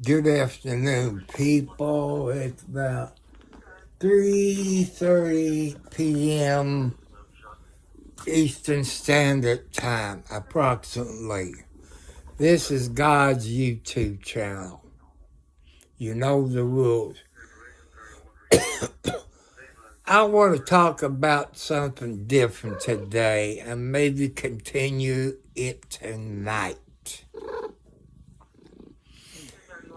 Good afternoon, people. It's about 3:30 p.m. Eastern Standard Time, approximately. This is God's YouTube channel. You know the rules. I want to talk about something different today and maybe continue it tonight.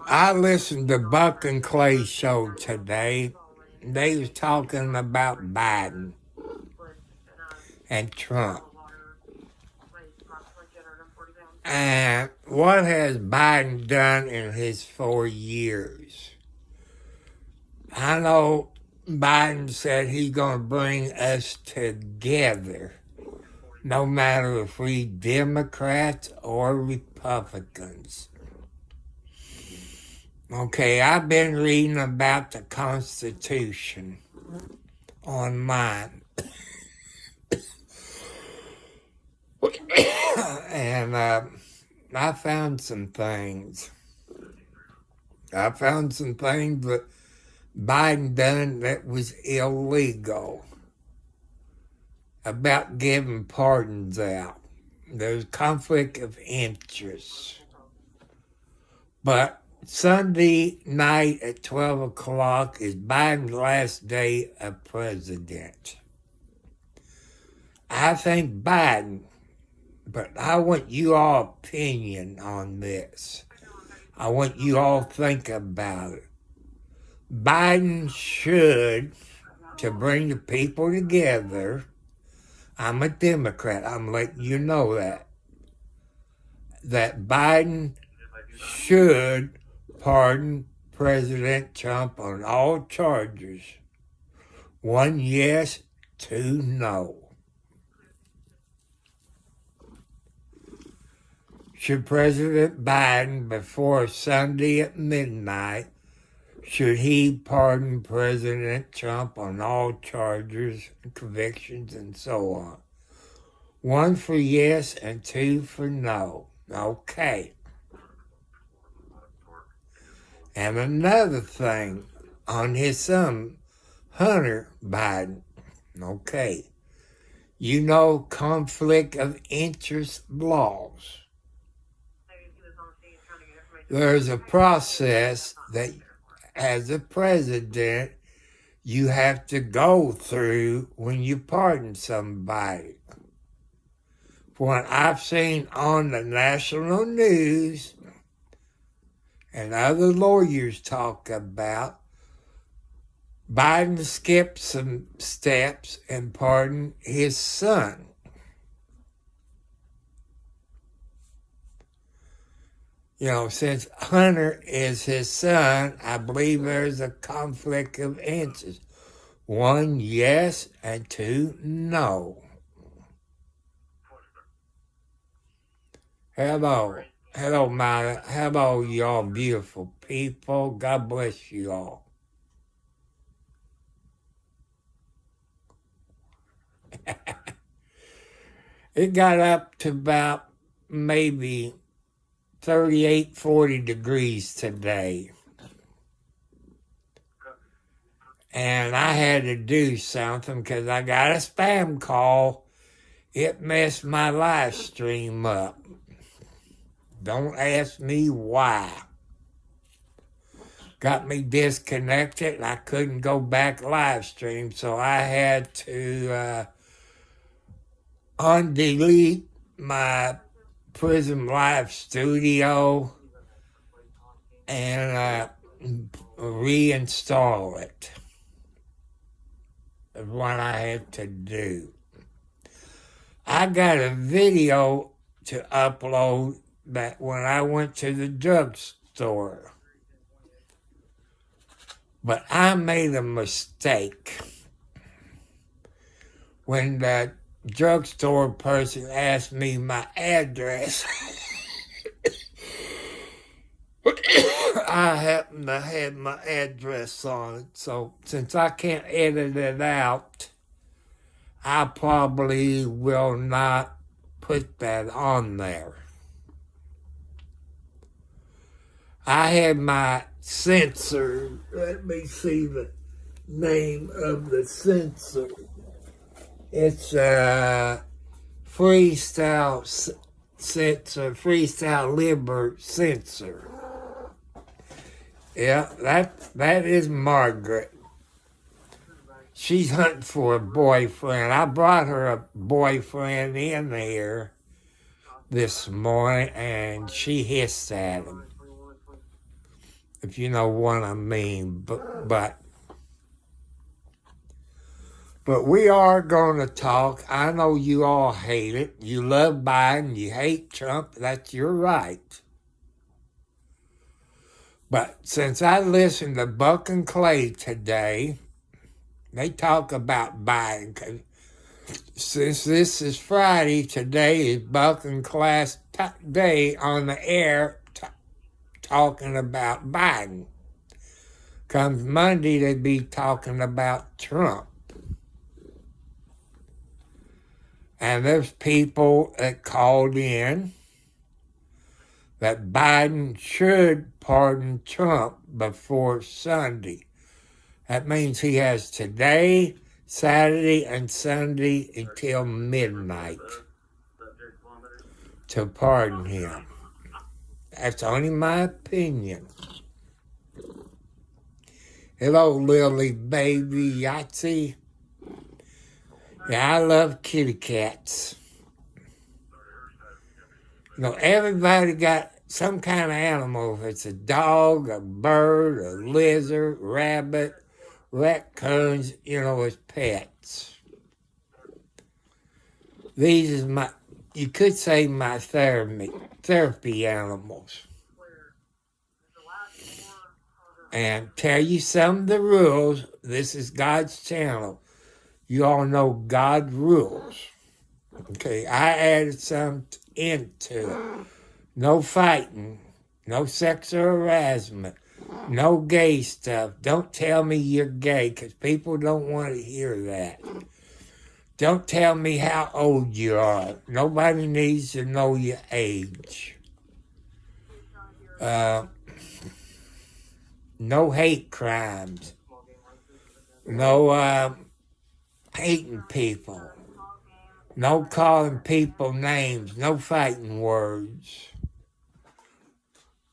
I listened to Buck and Clay show today. They was talking about Biden and Trump. And what has Biden done in his 4 years? I know Biden said he's going to bring us together, no matter if we Democrats or Republicans. Okay, I've been reading about the Constitution online. And I found some things. that Biden done that was illegal about giving pardons out. There's conflict of interest. But Sunday night at 12 o'clock is Biden's last day of president. I think Biden, but I want you all opinion on this. I want you all think about it. Biden should, to bring the people together, I'm a Democrat, I'm letting you know that Biden should pardon President Trump on all charges. 1 yes, 2 no. Should President Biden, before Sunday at midnight, should he pardon President Trump on all charges, convictions, and so on? 1 for yes and 2 for no. Okay. And another thing on his son, Hunter Biden. Okay. You know conflict of interest laws. There's a process that, as a president, you have to go through when you pardon somebody. What I've seen on the national news and other lawyers talk about, Biden skipped some steps and pardoned his son. You know, since Hunter is his son, I believe there's a conflict of interest. 1 yes and 2 no. Hello, Maya. Hello, y'all beautiful people. God bless you all. It got up to about maybe 38, 40 degrees today. And I had to do something because I got a spam call. It messed my live stream up. Don't ask me why. Got me disconnected and I couldn't go back live stream, so I had to undelete my Prism Live Studio and reinstall it. That's what I had to do. I got a video to upload that when I went to the drugstore. But I made a mistake. When the drugstore person asked me my address, I happened to have my address on it. So since I can't edit it out, I probably will not put that on there. I had my censor. Let me see the name of the censor. It's Freestyle Censor, Freestyle Liber Censor. Yeah, that is Margaret. She's hunting for a boyfriend. I brought her a boyfriend in here this morning, and she hissed at him, if you know what I mean. But we are going to talk. I know you all hate it. You love Biden. You hate Trump. That's your right. But since I listened to Buck and Clay today, they talk about Biden. 'Cause since this is Friday, today is Buck and Clay's day on the air talking about Biden. Comes Monday, they be talking about Trump. And there's people that called in that Biden should pardon Trump before Sunday. That means he has today, Saturday, and Sunday until midnight to pardon him. That's only my opinion. Hello, Lily baby Yahtzee. Yeah, I love kitty cats. You know, everybody got some kind of animal. If it's a dog, a bird, a lizard, rabbit, raccoons, you know, as pets. These is my, you could say my therapy animals. And tell you some of the rules. This is God's channel. You all know God's rules. Okay, I added some into it. No fighting, no sexual harassment, no gay stuff. Don't tell me you're gay, because people don't want to hear that. Don't tell me how old you are. Nobody needs to know your age. No hate crimes. No hating people. No calling people names. No fighting words.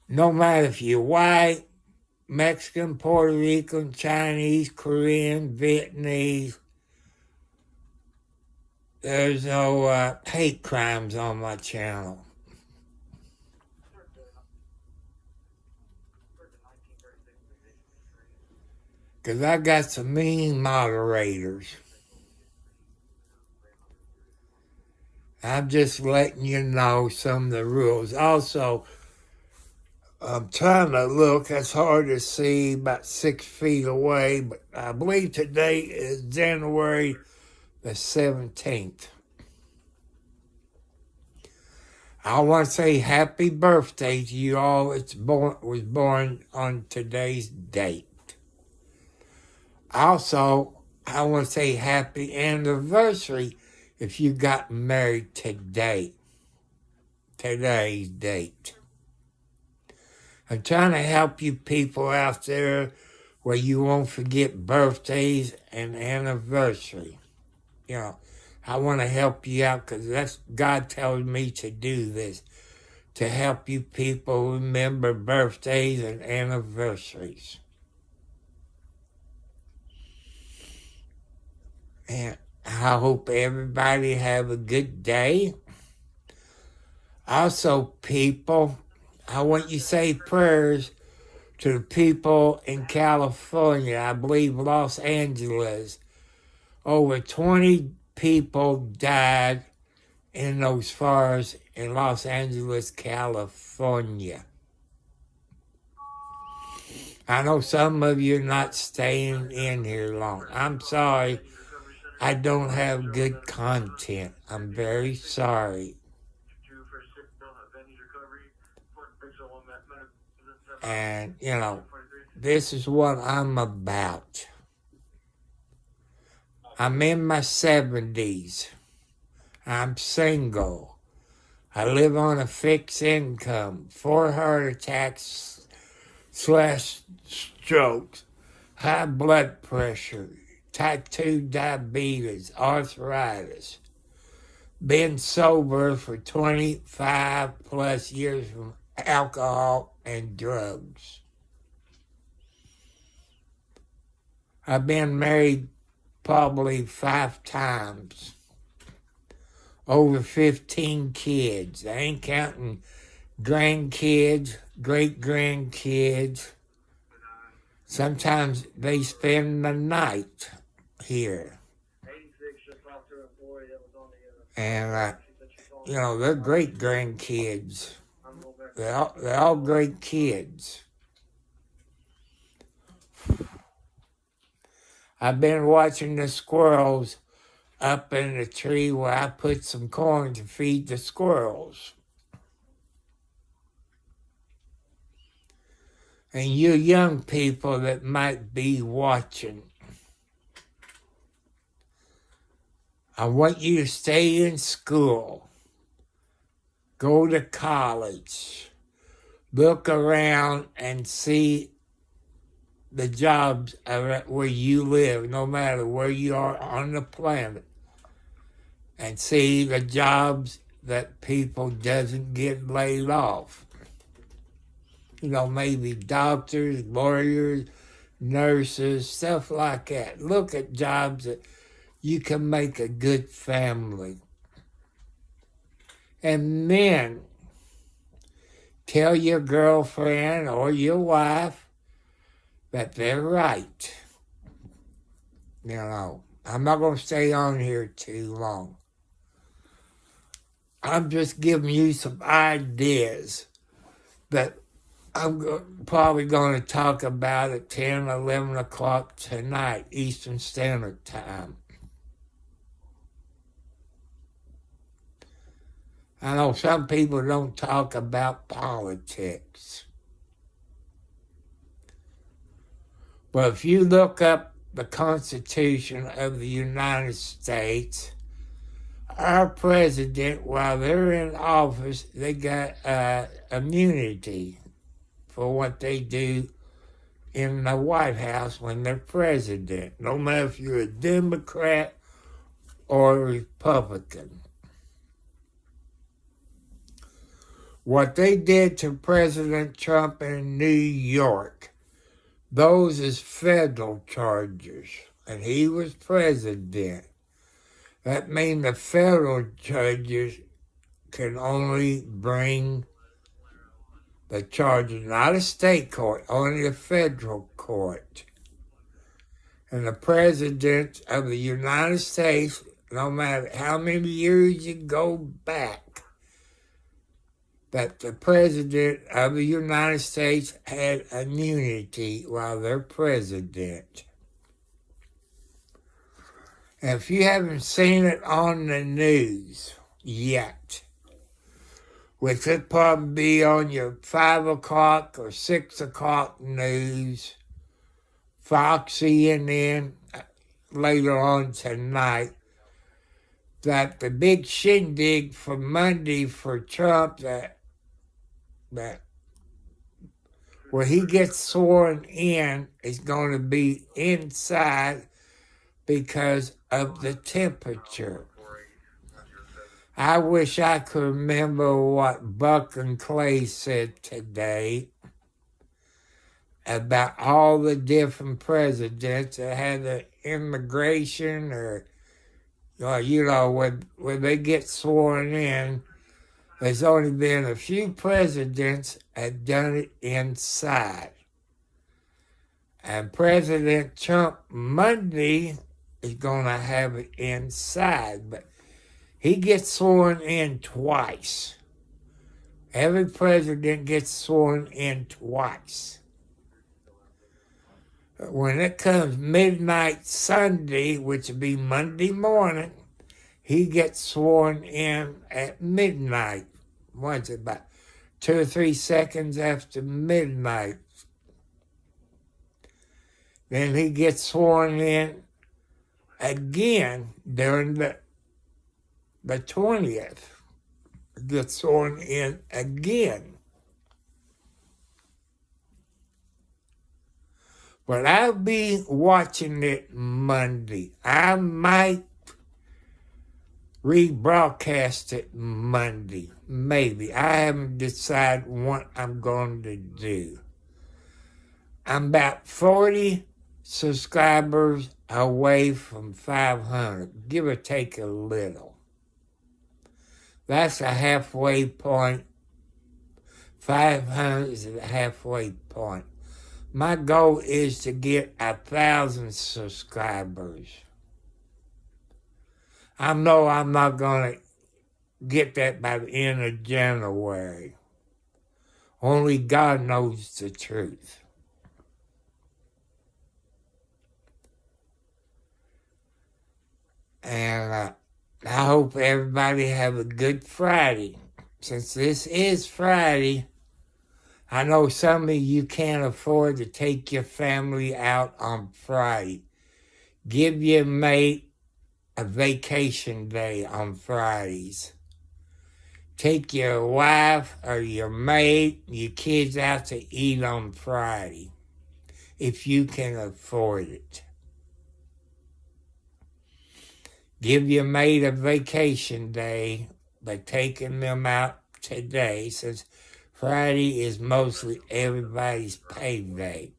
No matter if you're white, Mexican, Puerto Rican, Chinese, Korean, Vietnamese. There's no hate crimes on my channel. Because I got some mean moderators. I'm just letting you know some of the rules. Also, I'm trying to look. It's hard to see, about 6 feet away. But I believe today is January the 17th. I want to say happy birthday to you all that was born on today's date. Also, I want to say happy anniversary if you got married today. Today's date. I'm trying to help you people out there where you won't forget birthdays and anniversary. You know, I want to help you out because that's God tells me to do this, to help you people remember birthdays and anniversaries. And I hope everybody have a good day. Also, people, I want you to say prayers to the people in California, I believe Los Angeles. Over 20 people died in those fires in Los Angeles, California. I know some of you are not staying in here long. I'm sorry. I don't have good content. I'm very sorry. And, you know, this is what I'm about. I'm in my 70s. I'm single. I live on a fixed income. 4 heart attacks strokes, high blood pressure, type 2 diabetes, arthritis. Been sober for 25 plus years from alcohol and drugs. I've been married probably 5 times. Over 15 kids. I ain't counting grandkids, great-grandkids. Sometimes they spend the night here. And, they're great-grandkids. They're all great kids. I've been watching the squirrels up in the tree where I put some corn to feed the squirrels. And you young people that might be watching, I want you to stay in school. Go to college. Look around and see the jobs where you live, no matter where you are on the planet. And see the jobs that people doesn't get laid off. Maybe doctors, lawyers, nurses, stuff like that. Look at jobs that you can make a good family. And then tell your girlfriend or your wife that they're right. I'm not going to stay on here too long. I'm just giving you some ideas that I'm probably going to talk about at 10, 11 o'clock tonight, Eastern Standard Time. I know some people don't talk about politics. But if you look up the Constitution of the United States, our president, while they're in office, they got immunity for what they do in the White House when they're president, no matter if you're a Democrat or a Republican. What they did to President Trump in New York, those is federal charges, and he was president. That means the federal judges can only bring the charges, not a state court, only a federal court. And the President of the United States, no matter how many years you go back, that the President of the United States had immunity while they're president. And if you haven't seen it on the news yet, which would probably be on your 5 o'clock or 6 o'clock news, Fox, CNN, later on tonight, that the big shindig for Monday for Trump, that where he gets sworn in is going to be inside because of the temperature. I wish I could remember what Buck and Clay said today about all the different presidents that had the immigration or, when they get sworn in, there's only been a few presidents that done it inside. And President Trump Monday is going to have it inside, but he gets sworn in twice. Every president gets sworn in twice. When it comes midnight Sunday, which will be Monday morning, he gets sworn in at midnight. What's it, about 2 or 3 seconds after midnight? Then he gets sworn in again during the 20th. Gets sworn in again. But I'll be watching it Monday. I might rebroadcast it Monday. Maybe. I haven't decided what I'm going to do. I'm about 40 subscribers away from 500, give or take a little. That's a halfway point. 500 is a halfway point. My goal is to get 1,000 subscribers. I know I'm not going to get that by the end of January. Only God knows the truth. And I hope everybody have a good Friday. Since this is Friday, I know some of you can't afford to take your family out on Friday. Give your mate a vacation day on Fridays. Take your wife or your mate, your kids out to eat on Friday, if you can afford it. Give your mate a vacation day by taking them out today, since Friday is mostly everybody's payday.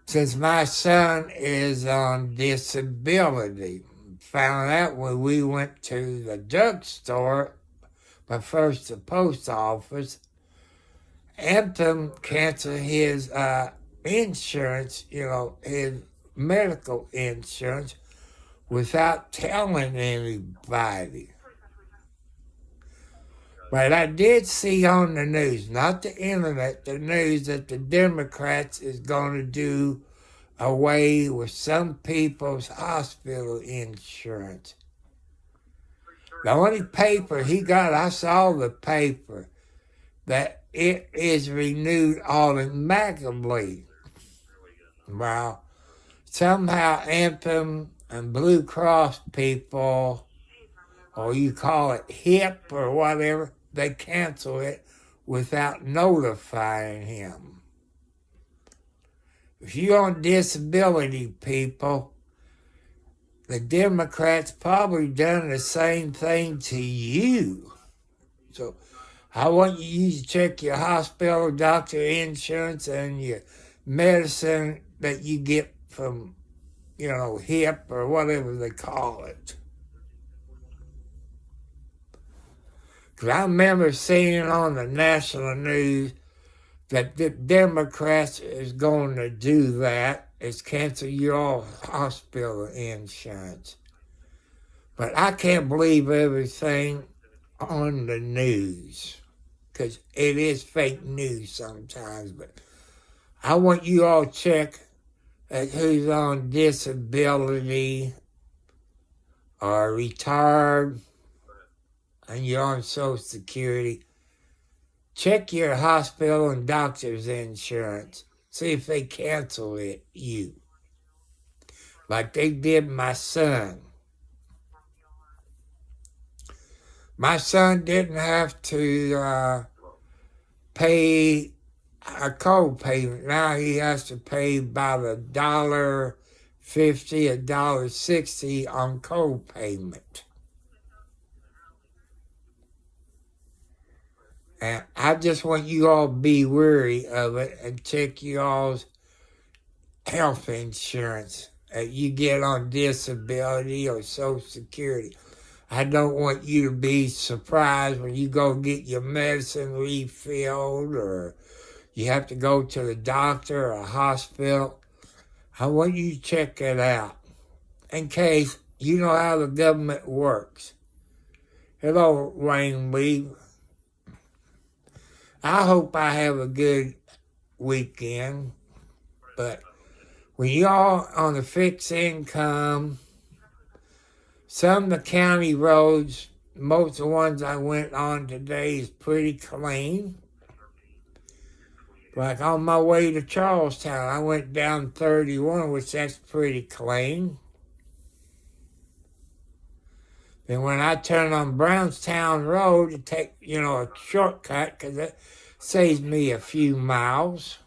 Since my son is on disability, found out when we went to the drugstore, but first the post office, Anthem canceled his insurance, his medical insurance, without telling anybody. But I did see on the news, not the internet, the news that the Democrats is going to do away with some people's hospital insurance. The only paper he got, I saw the paper, that it is renewed automatically. Well, somehow Anthem and Blue Cross people, or you call it HIP or whatever, they cancel it without notifying him. If you're on disability, people, the Democrats probably done the same thing to you. So I want you to check your hospital, doctor insurance, and your medicine that you get from, HIP or whatever they call it. Because I remember seeing on the national news that the Democrats is going to do that, is cancel your hospital insurance. But I can't believe everything on the news, because it is fake news sometimes. But I want you all to check at who's on disability or retired, and you're on Social Security. Check your hospital and doctor's insurance. See if they cancel it, you. Like they did my son. My son didn't have to pay a co-payment. Now he has to pay about $1.50, $1.60 on co-payment. And I just want you all to be wary of it and check you all's health insurance that you get on disability or Social Security. I don't want you to be surprised when you go get your medicine refilled, or you have to go to the doctor or a hospital. I want you to check it out in case you know how the government works. Hello, Wayne Lee. I hope I have a good weekend, but when y'all on the fixed income, some of the county roads, most of the ones I went on today is pretty clean. Like on my way to Charlestown, I went down 31, which that's pretty clean. Then when I turn on Brownstown Road to take, a shortcut, because it saves me a few miles.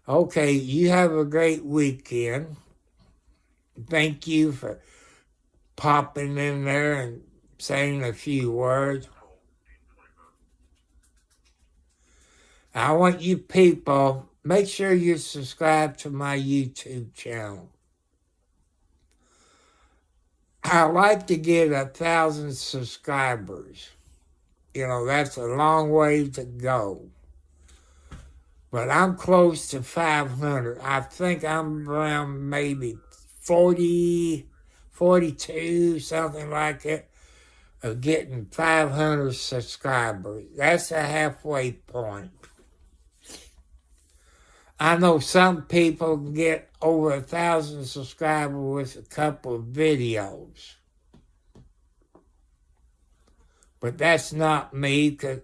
Okay, you have a great weekend. Thank you for popping in there and saying a few words. I want you people, make sure you subscribe to my YouTube channel. I like to get 1,000 subscribers. You know, that's a long way to go. But I'm close to 500. I think I'm around maybe 40, 42, something like that, of getting 500 subscribers. That's a halfway point. I know some people can get over 1,000 subscribers with a couple of videos. But that's not me, because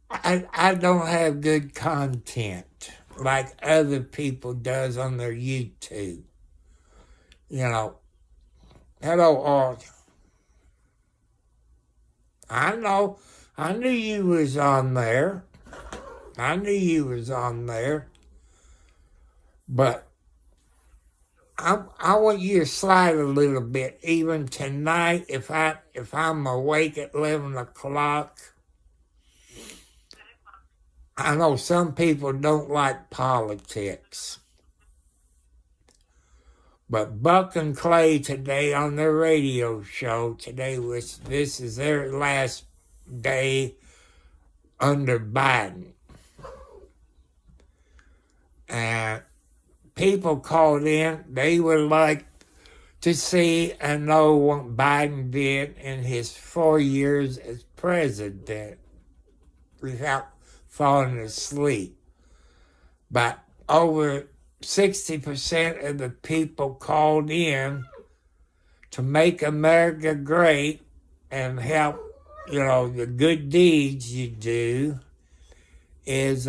I don't have good content like other people does on their YouTube. You know, hello, Art. I know. I knew you was on there. But I want you to slide a little bit. Even tonight, if I'm awake at 11 o'clock, I know some people don't like politics. But Buck and Clay today on their radio show today, this is their last day under Biden. And people called in, they would like to see and know what Biden did in his 4 years as president without falling asleep. But over 60% of the people called in to make America great and help, you know, the good deeds you do is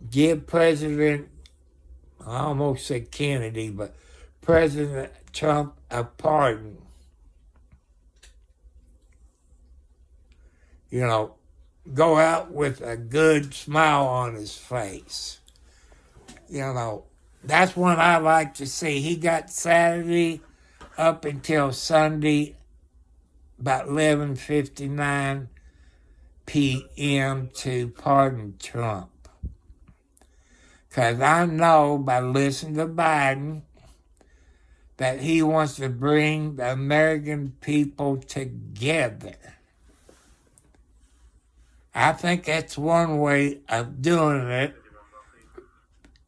give President, I almost said Kennedy, but President Trump a pardon. You know, go out with a good smile on his face. You know, that's what I like to see. He got Saturday up until Sunday about 11:59 p.m. to pardon Trump. Because I know by listening to Biden that he wants to bring the American people together. I think that's one way of doing it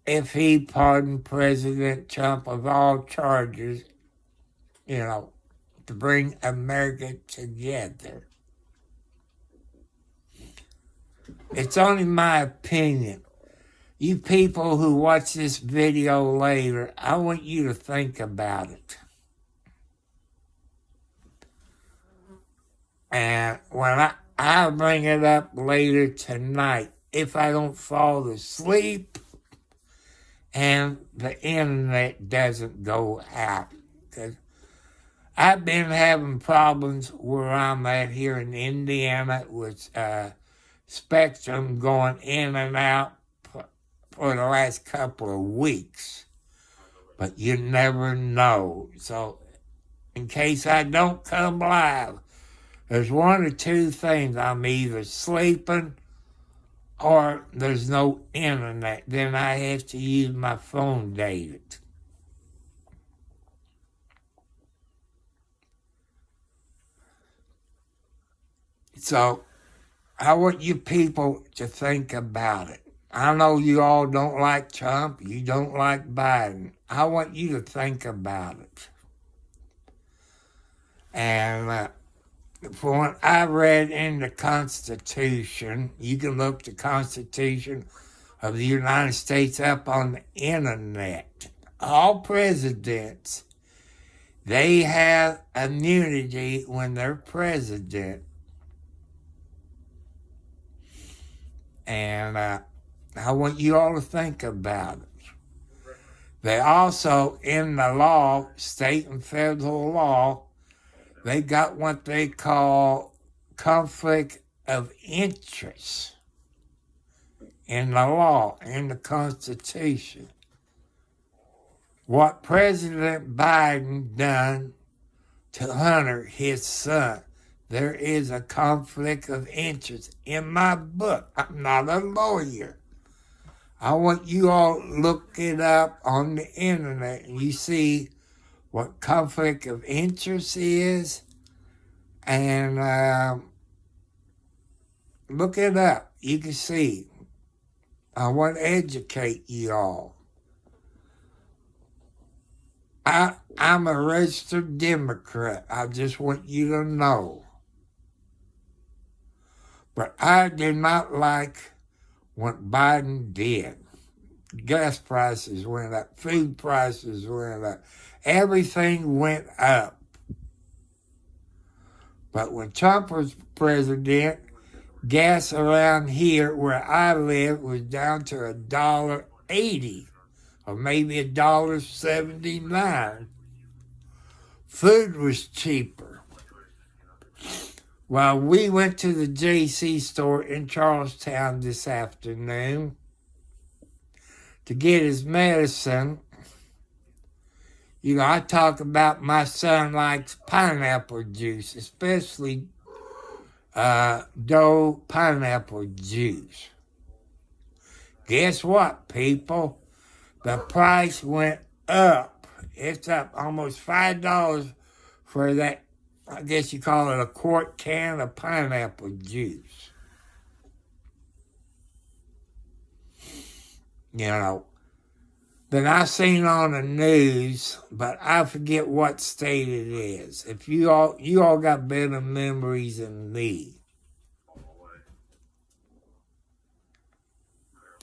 if he pardoned President Trump of all charges, you know, to bring America together. It's only my opinion. You people who watch this video later, I want you to think about it. And when I'll bring it up later tonight, if I don't fall asleep and the internet doesn't go out. Because I've been having problems where I'm at here in Indiana with Spectrum going in and out for the last couple of weeks. But you never know. So in case I don't come live, there's one or two things. I'm either sleeping or there's no internet. Then I have to use my phone data. So I want you people to think about it. I know you all don't like Trump. You don't like Biden. I want you to think about it. And from what I read in the Constitution, you can look the Constitution of the United States up on the internet. All presidents, they have immunity when they're president. And I want you all to think about it. They also, in the law, state and federal law, they got what they call conflict of interest. in the law, in the Constitution. What President Biden done to Hunter, his son, there is a conflict of interest in my book. I'm not a lawyer. I want you all to look it up on the internet and you see what conflict of interest is, and look it up. You can see. I want to educate you all. I'm a registered Democrat. I just want you to know. But I did not like what Biden did. Gas prices went up. Food prices went up. Everything went up. But when Trump was president, gas around here where I live was down to $1.80 or maybe $1.79. Food was cheaper. Well, we went to the JC store in Charlestown this afternoon to get his medicine. You know, I talk about my son likes pineapple juice, especially Dole pineapple juice. Guess what, people? The price went up. It's up almost $5 for that, I guess you call it a quart can of pineapple juice. You know, then I seen on the news, but I forget what state it is. If you all got better memories than me.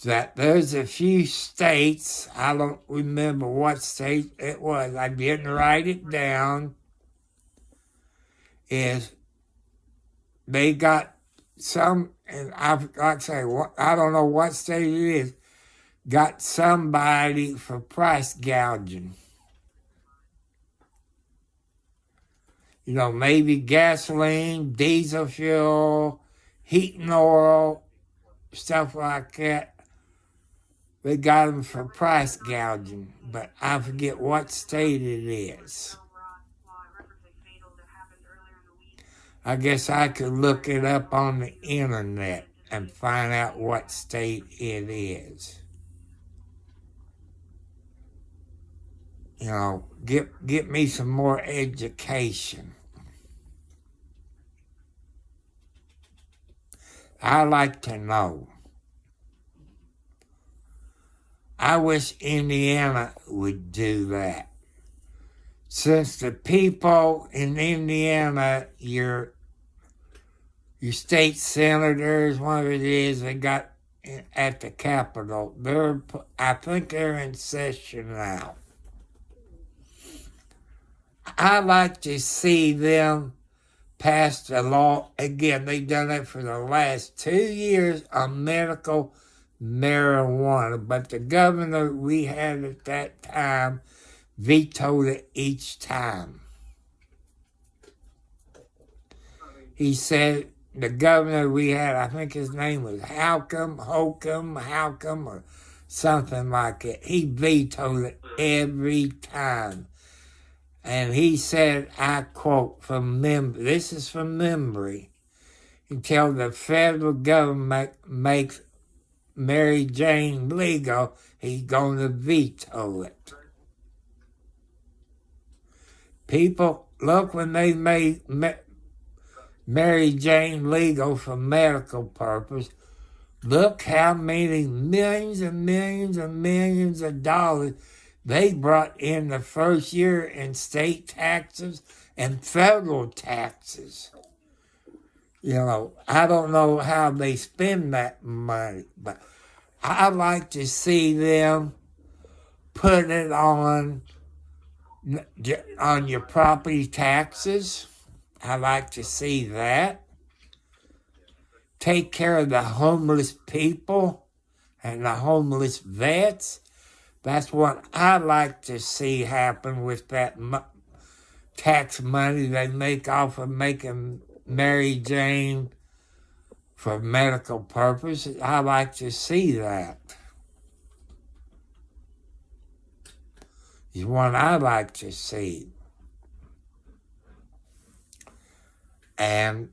That there's a few states, I don't remember what state it was, I didn't write it down, is they got some, and I say, I don't know what state it is, got somebody for price gouging. You know, maybe gasoline, diesel fuel, heating oil, stuff like that. They got them for price gouging, but I forget what state it is. I guess I could look it up on the internet and find out what state it is. You know, get me some more education. I like to know. I wish Indiana would do that. Since the people in Indiana, your state senators, whatever it is, they got at the Capitol, I think they're in session now. I like to see them pass the law. Again, they've done it for the last 2 years on medical marijuana, but the governor we had at that time vetoed it each time. He said, the governor we had, I think his name was Holcomb, or something like it. He vetoed it every time. And he said, I quote from memory, this is from memory, until the federal government makes Mary Jane legal, he's going to veto it. People, look, when they made Mary Jane legal for medical purpose, look how many millions and millions and millions of dollars they brought in the first year in state taxes and federal taxes. You know, I don't know how they spend that money, but I like to see them put it on your property taxes. I like to see that. Take care of the homeless people and the homeless vets. That's what I like to see happen with that tax money they make off of making Mary Jane for medical purposes. I like to see that. Is what I like to see. And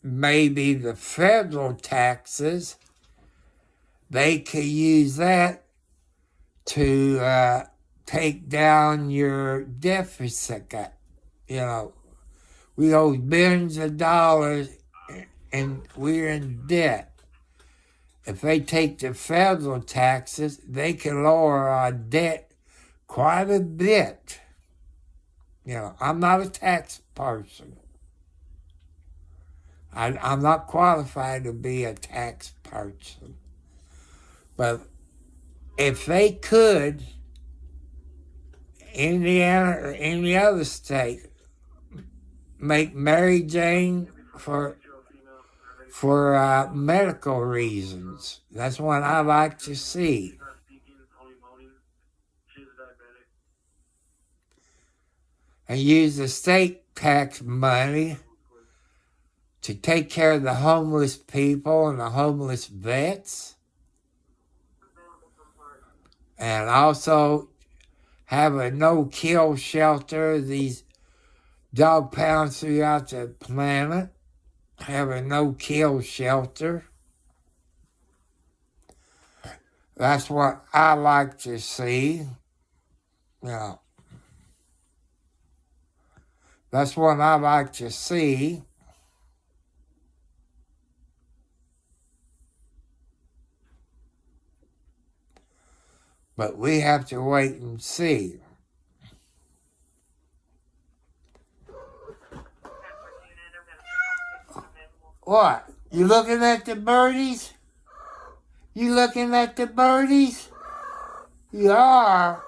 maybe the federal taxes, they could use that to take down your deficit. You know, we owe billions of dollars and we're in debt. If they take the federal taxes, they can lower our debt quite a bit. You know, I'm not a tax person. I'm not qualified to be a tax person. But if they could, Indiana or any other state, make Mary Jane for medical reasons, that's what I like to see. And use the state tax money to take care of the homeless people and the homeless vets. And also have a no-kill shelter. These dog pounds throughout the planet have a no-kill shelter. That's what I like to see. Yeah. That's what I like to see. But we have to wait and see. What? You looking at the birdies? You looking at the birdies? You are.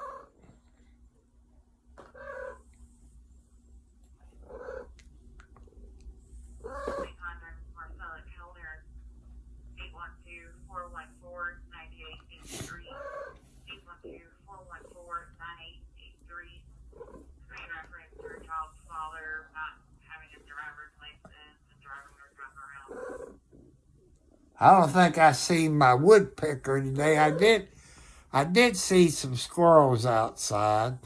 I don't think I seen my woodpecker today. I did see some squirrels outside.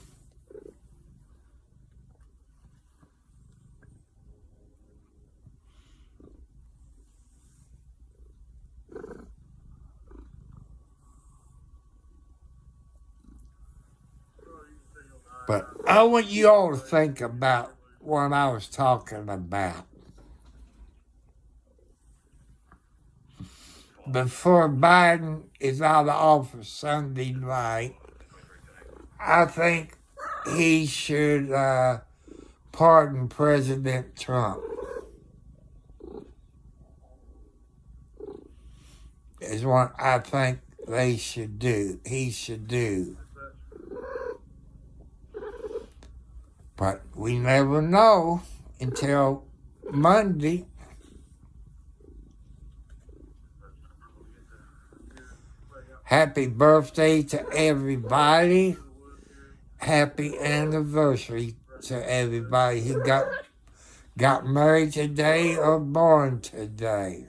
But I want you all to think about what I was talking about. Before Biden is out of office Sunday night, I think he should pardon President Trump. Is what I think they should do. He should do. But we never know until Monday. Happy birthday to everybody. Happy anniversary to everybody who got married today or born today.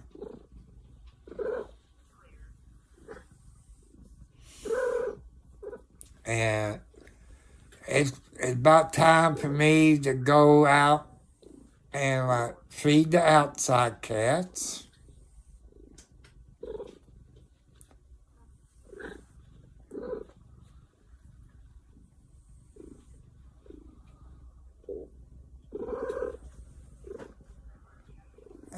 And it's about time for me to go out and feed the outside cats.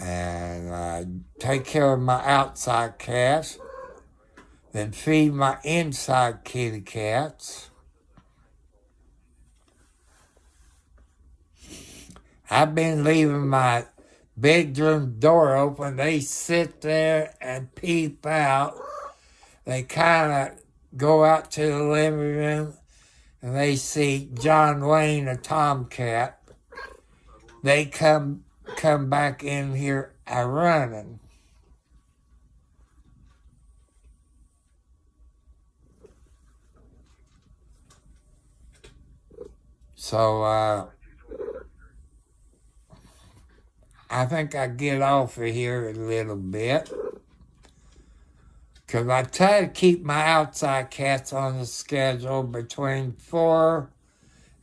And take care of my outside cats, then feed my inside kitty cats. I've been leaving my bedroom door open. They sit there and peep out. They kind of go out to the living room and they see John Wayne, a tomcat. They come back in here running. So I think I get off of here a little bit. Because I try to keep my outside cats on the schedule between 4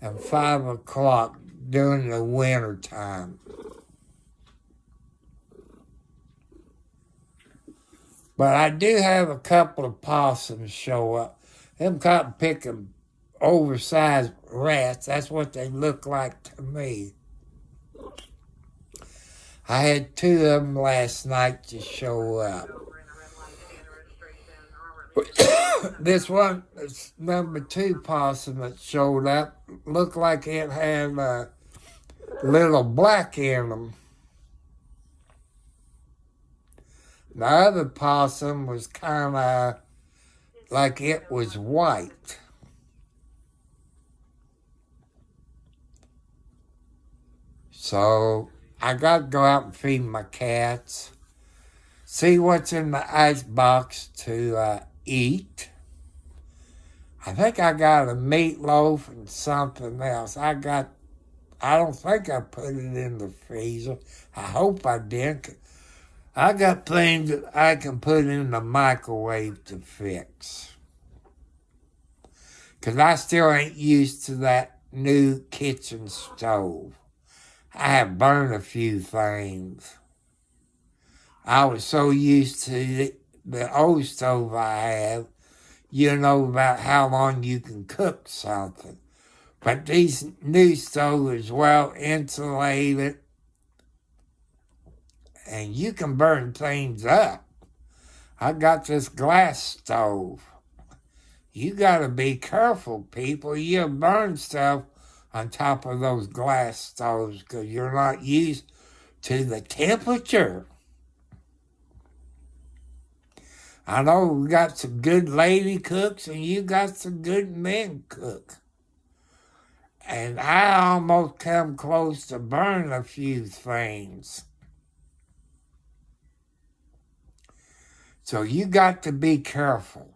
and 5 o'clock during the winter time. But I do have a couple of possums show up. Them cotton picking oversized rats, that's what they look like to me. I had 2 of them last night to show up. This one, this number 2 possum that showed up, looked like it had a little black in them. The other possum was kind of like it was white. So I got to go out and feed my cats, see what's in the ice box to eat. I think I got a meatloaf and something else. I don't think I put it in the freezer. I hope I didn't. I got things that I can put in the microwave to fix. Because I still ain't used to that new kitchen stove. I have burned a few things. I was so used to the old stove I have, you know about how long you can cook something. But these new stoves are well insulated, and you can burn things up. I got this glass stove. You got to be careful, people. You'll burn stuff on top of those glass stoves because you're not used to the temperature. I know we got some good lady cooks and you got some good men cooks. And I almost come close to burning a few things. So you got to be careful.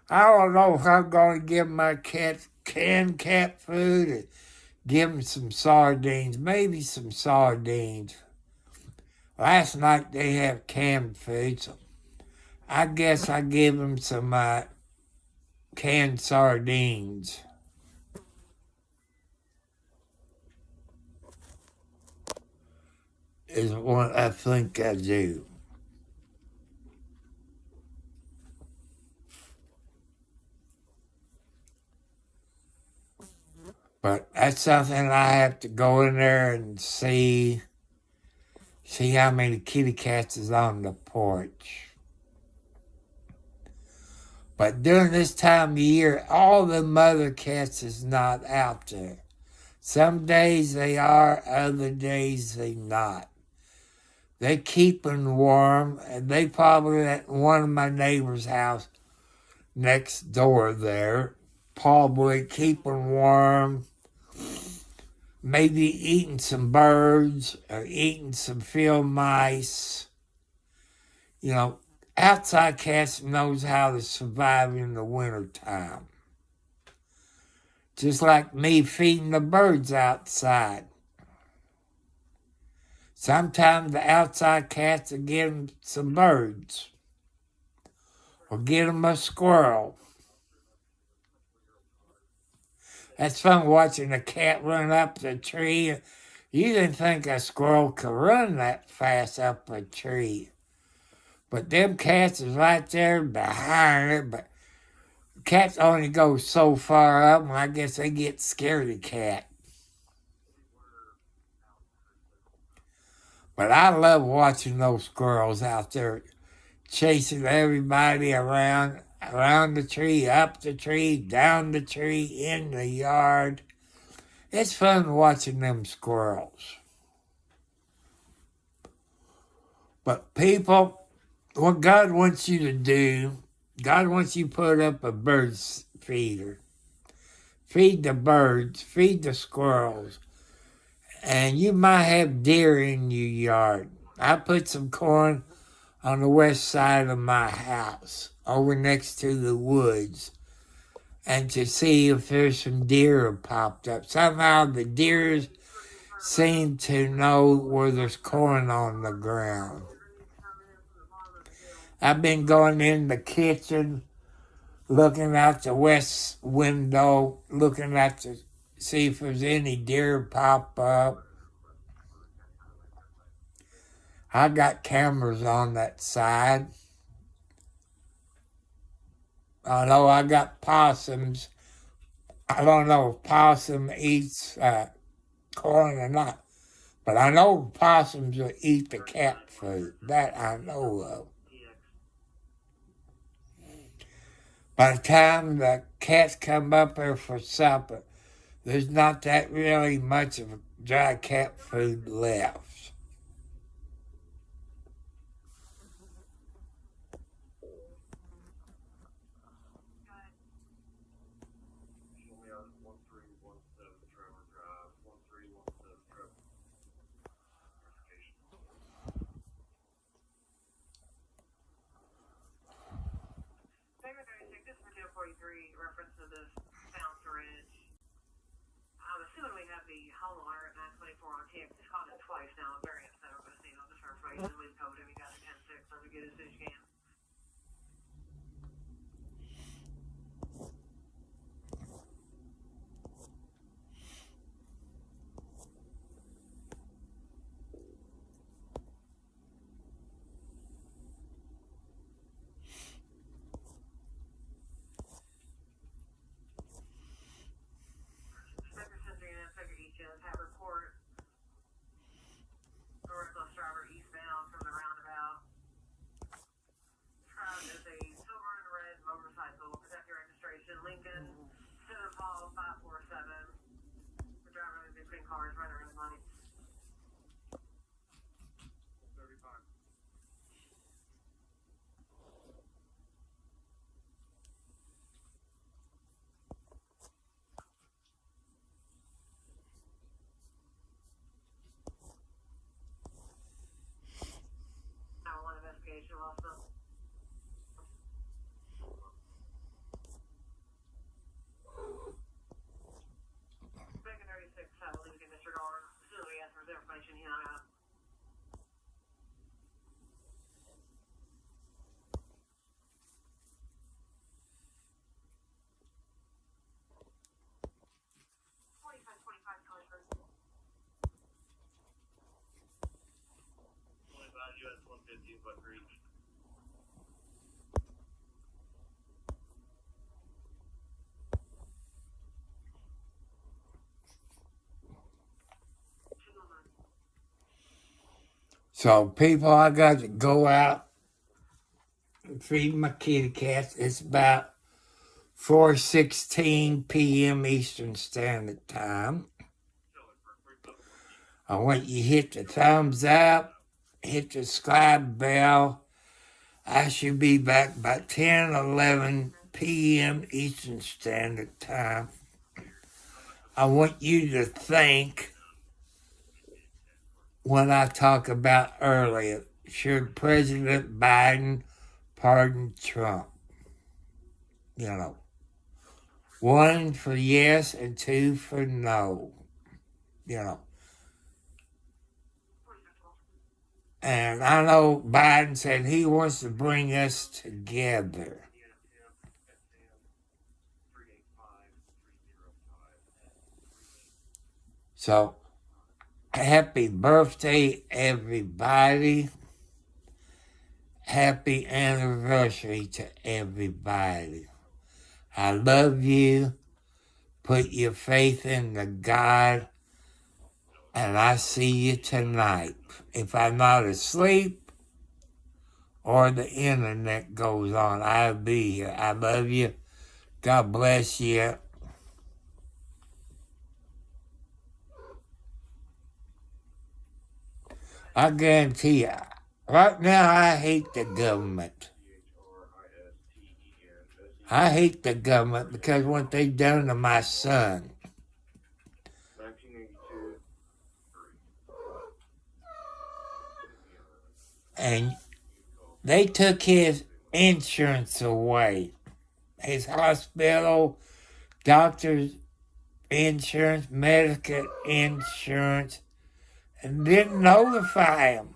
I don't know if I'm going to give my cats canned cat food or give them some sardines, maybe some sardines. Last night they have canned food, so I guess I give them some canned sardines. Is what I think I do. But that's something I have to go in there and see how many kitty cats is on the porch. But during this time of year, all the mother cats is not out there. Some days they are, other days they not. They keeping warm, and they probably at one of my neighbor's house next door there, probably keeping warm, maybe eating some birds or eating some field mice. You know, outside cats knows how to survive in the wintertime. Just like me feeding the birds outside. Sometimes the outside cats will get them some birds or get them a squirrel. That's fun watching a cat run up the tree. You didn't think a squirrel could run that fast up a tree. But them cats is right there behind it. But cats only go so far up, and I guess they get scared of cat. But I love watching those squirrels out there chasing everybody around the tree, up the tree, down the tree, in the yard. It's fun watching them squirrels. But people, what God wants you to do, God wants you to put up a bird feeder. Feed the birds, feed the squirrels. And you might have deer in your yard. I put some corn on the west side of my house, over next to the woods. and to see if there's some deer have popped up. Somehow the deers seem to know where there's corn on the ground. I've been going in the kitchen, looking out the west window, looking at to see if there's any deer pop up. I got cameras on that side. I know I got possums. I don't know if possum eats corn or not, but I know possums will eat the cat food. That I know of. By the time the cats come up there for supper, there's not that really much of dry cat food left. Reference to this sound syringe. I'm assuming we have the home alert 924 on TX. Just called it twice now. I'm very upset over the scene on this information. We've told him we got a 10-6, so we get as soon as you can. Inspector Sensor Unit, Inspector Eachus, have report. Northwest driver eastbound from the roundabout. Described as a silver and red motorcycle. Protect your registration. Lincoln, Center Hall 547. The driver moved between cars right around the lights. 35. Investigation also. Second 36, I believe we can disregard. As soon as we ask for his information, he hung up. US 150 Buck Reach. So people, I got to go out and feed my kitty cats. It's about 4:16 p.m. Eastern Standard Time. I want you to hit the thumbs up, hit the subscribe bell. I should be back by 10:11 p.m. Eastern Standard Time. I want you to think what I talked about earlier. Should President Biden pardon Trump? 1 for yes and 2 for no. And I know Biden said he wants to bring us together. So, happy birthday, everybody. Happy anniversary to everybody. I love you. Put your faith in the God. And I see you tonight. If I'm not asleep or the internet goes on, I'll be here. I love you. God bless you. I guarantee you, right now I hate the government. I hate the government because what they done to my son. And they took his insurance away. His hospital, doctor's insurance, medical insurance, and didn't notify him.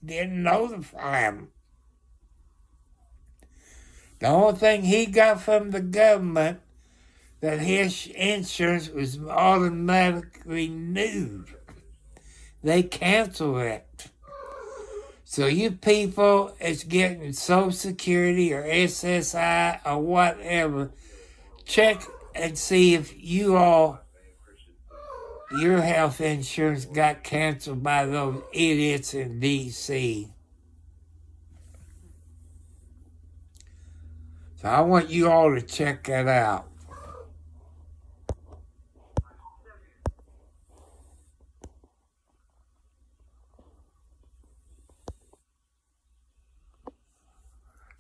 The only thing he got from the government that his insurance was automatically renewed. They canceled it. So you people is getting Social Security or SSI or whatever, check and see if your health insurance got canceled by those idiots in D.C. So I want you all to check that out.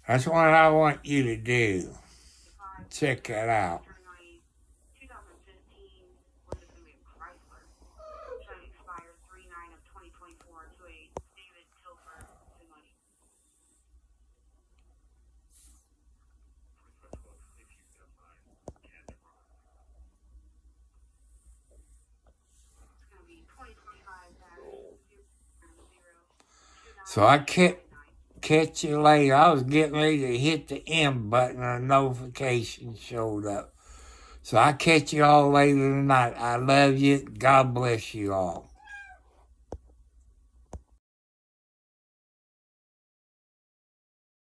That's what I want you to do. Check that out. 2015 was going to be a Chrysler. Showing expires 3/9 of 2024 to a David Tilford money. It's going to be 2025-0. So I can't catch you later. I was getting ready to hit the M button and a notification showed up. So I'll catch you all later tonight. I love you. God bless you all.